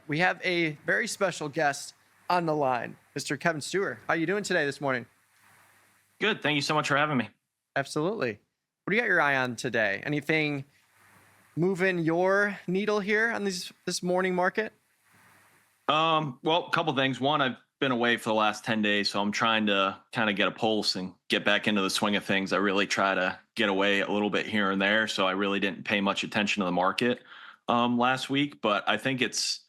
we have a very special guest on the line, Mr. Kevin Steuer. How are you doing today this morning? Good. Thank you so much for having me. Absolutely. What do you got your eye on today? Anything moving your needle here on this morning market? Well, a couple things. One, I've been away for the last 10 days, so I'm trying to kind of get a pulse and get back into the swing of things. I really try to get away a little bit here and there, so I really didn't pay much attention to the market last week. But I think it's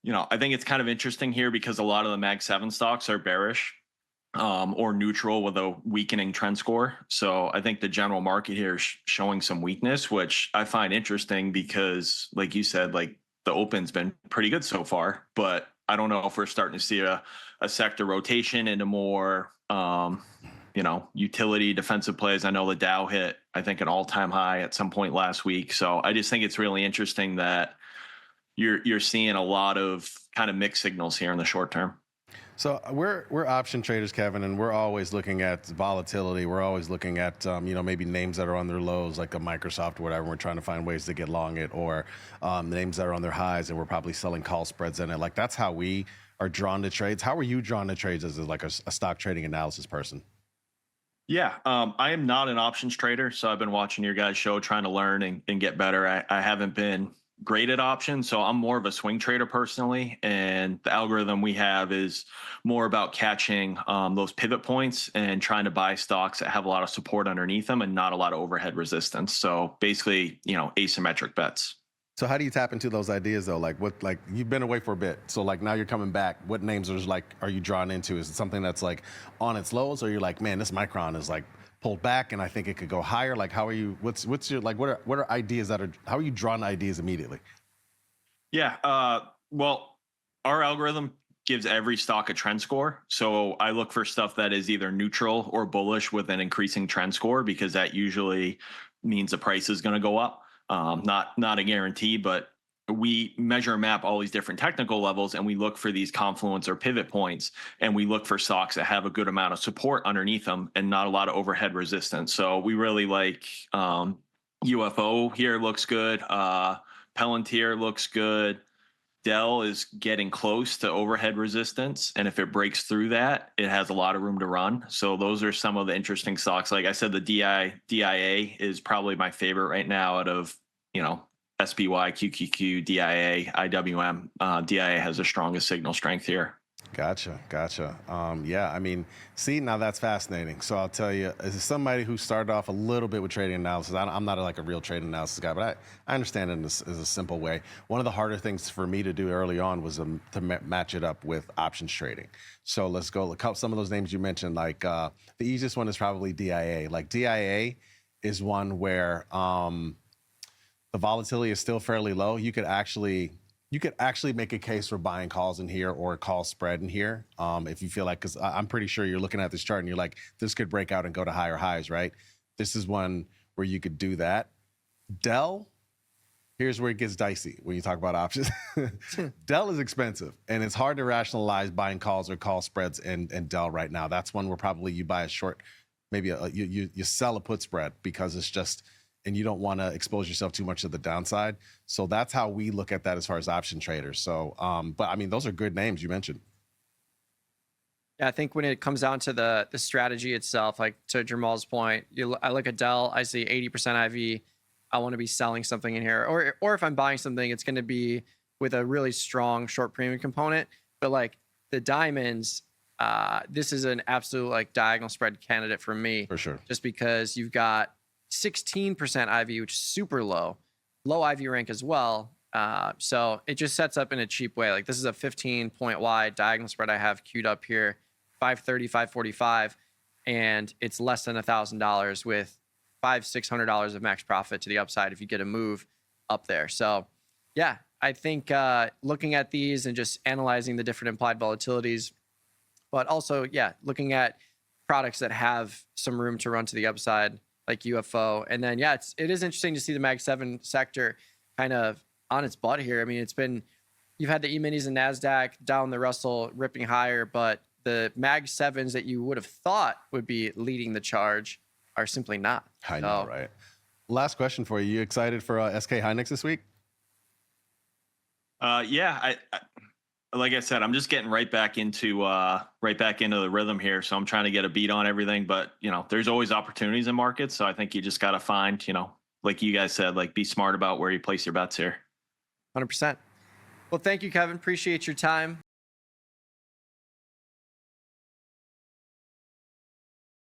kind of interesting here because a lot of the Mag 7 stocks are bearish or neutral with a weakening trend score. So I think the general market here is showing some weakness, which I find interesting because, like you said, like the open's been pretty good so far, but I don't know if we're starting to see a sector rotation into more, utility defensive plays. I know the Dow hit, I think, an all-time high at some point last week. So I just think it's really interesting that you're seeing a lot of kind of mixed signals here in the short term. So we're option traders, Kevin, and we're always looking at volatility. We're always looking at maybe names that are on their lows, like a Microsoft or whatever. And we're trying to find ways to get long it, or names that are on their highs, and we're probably selling call spreads in it. Like that's how we are drawn to trades. How are you drawn to trades as like a stock trading analysis person? Yeah, I am not an options trader, so I've been watching your guys' show, trying to learn and get better. I haven't been great at options, so I'm more of a swing trader personally, and the algorithm we have is more about catching those pivot points and trying to buy stocks that have a lot of support underneath them and not a lot of overhead resistance. So basically, asymmetric bets. So how do you tap into those ideas though? Like you've been away for a bit, so like now you're coming back. What names are you drawn into? Is it something that's like on its lows, or you're like, man, this Micron is like pulled back and I think it could go higher? Like how are you, what's your, like, what are ideas how are you drawn to ideas immediately? Yeah, well, our algorithm gives every stock a trend score. So I look for stuff that is either neutral or bullish with an increasing trend score, because that usually means the price is going to go up. Not a guarantee, but we measure and map all these different technical levels, and we look for these confluence or pivot points, and we look for stocks that have a good amount of support underneath them and not a lot of overhead resistance. So we really like UFO here looks good. Palantir looks good. Dell is getting close to overhead resistance, and if it breaks through that, it has a lot of room to run. So those are some of the interesting stocks. Like I said, the DIA is probably my favorite right now out of SPY, QQQ, DIA, IWM. DIA has the strongest signal strength here. Gotcha. Yeah, I mean, see, now that's fascinating. So I'll tell you, as somebody who started off a little bit with trading analysis, I'm not like a real trading analysis guy, but I understand it in a simple way. One of the harder things for me to do early on was to match it up with options trading. So let's go look up some of those names you mentioned. Like the easiest one is probably DIA. Like DIA is one where the volatility is still fairly low. You could actually make a case for buying calls in here or a call spread in here if you feel like, because I'm pretty sure you're looking at this chart and you're like, this could break out and go to higher highs, right? This is one where you could do that. Dell, here's where it gets dicey when you talk about options. Dell is expensive, and it's hard to rationalize buying calls or call spreads in Dell right now. That's one where probably you buy a short, maybe you sell a put spread because it's just, and you don't want to expose yourself too much to the downside. So that's how we look at that as far as option traders. So, but I mean, those are good names you mentioned. Yeah, I think when it comes down to the strategy itself, like to Jamal's point, I look at Dell, I see 80% IV. I want to be selling something in here, or if I'm buying something, it's going to be with a really strong short premium component. But like the diamonds, this is an absolute like diagonal spread candidate for me. For sure. Just because you've got 16% IV, which is super low IV rank as well. So it just sets up in a cheap way. Like this is a 15-point wide diagonal spread I have queued up here, 530, 545, and it's less than $1,000 with $600 of max profit to the upside if you get a move up there. So yeah, I think looking at these and just analyzing the different implied volatilities, but also, yeah, looking at products that have some room to run to the upside, like UFO. And then, yeah, it is interesting to see the Mag 7 sector kind of on its butt here. I mean, you've had the E-minis and NASDAQ down, the Russell ripping higher, but the Mag 7s that you would have thought would be leading the charge are simply not. I know, right? Last question for you. You excited for SK Hynix this week? Yeah, I like I said, I'm just getting right back into the rhythm here. So I'm trying to get a beat on everything. But there's always opportunities in markets. So I think you just got to find, like you guys said, like be smart about where you place your bets here. 100%. Well, thank you, Kevin. Appreciate your time.